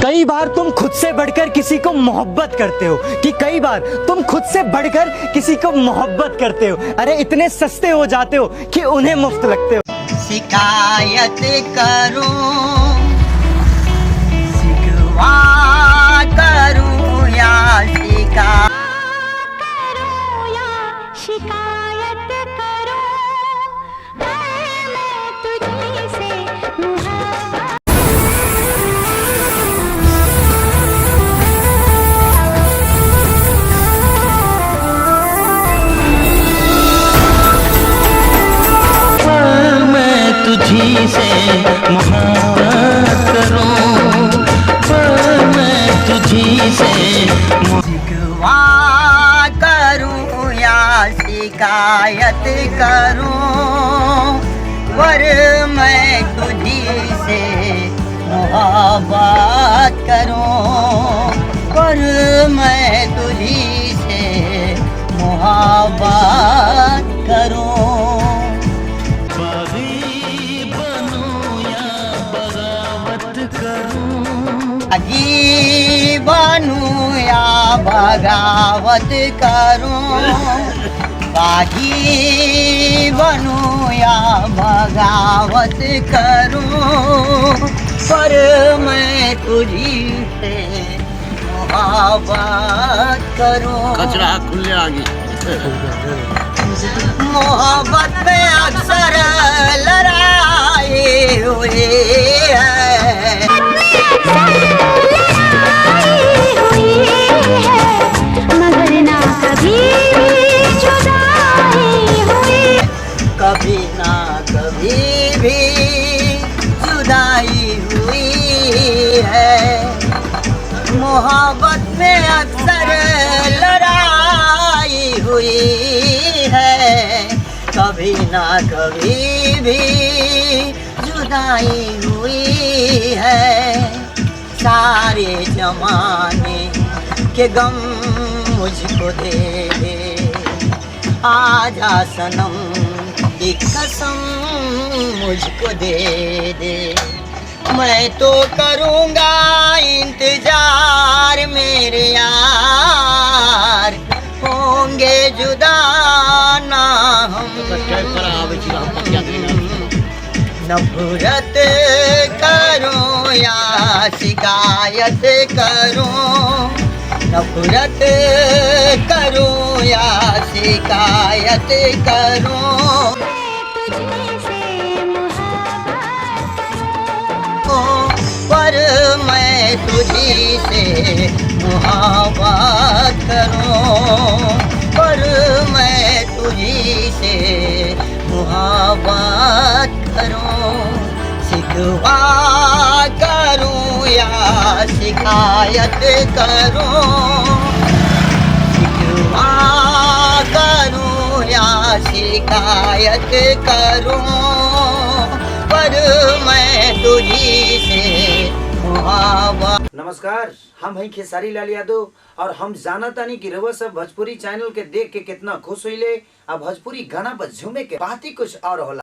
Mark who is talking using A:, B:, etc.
A: कई बार तुम खुद से बढ़कर किसी को मोहब्बत करते हो कि कई बार तुम खुद से बढ़कर किसी को मोहब्बत करते हो। अरे इतने सस्ते हो जाते हो कि उन्हें मुफ्त लगते हो।
B: शिकायत करूं, शिकवा करूं या
C: शिकायत करूं, मैं तुझी से मोहब्बत।
B: मैं तुझी से मोहब्बत करूं, पर मैं तुझी से शिकवा करूं या शिकायत करूं, पर मैं तुझी से मोहब्बत करूं, पर मैं तुझी से मोहब्बत करूं। बागी बनूं या बगावत करूं, बागी बनूं या बगावत करूं, पर मैं तुझी से मोहब्बत करूं।
D: कचरा खुले आगे
B: मोहब्बत में अक्सर लड़ाई हुई है,
C: मगर ना कभी जुदाई हुई,
B: कभी ना कभी भी जुदाई हुई है। मोहब्बत में अक्सर लड़ाई हुई है, कभी ना कभी भी जुदाई हुई है। सारे जमाने के गम मुझको दे दे, आजा सनम एक कसम मुझको दे दे। मैं तो करूँगा इंतजार मेरे यार, होंगे जुदा ना हम। नफरत करूं या शिकायत करूं, नफरत करूं या शिकायत करूं, पर मैं तुझी से मोहब्बत करूं, पर मैं तुझी से मोहब्बत करूं। शिकवा करूं या शिकायत करूं, शिकवा करूं या शिकायत करूं, पर मैं तुझी से मोहब्बत।
E: नमस्कार, हम हैं खेसारी लाल यादव और हम जानतानी कि रउआ सब भोजपुरी चैनल के देख के कितना खुश होइले। अब भोजपुरी गाना पर झूमे के बात ही कुछ और होला।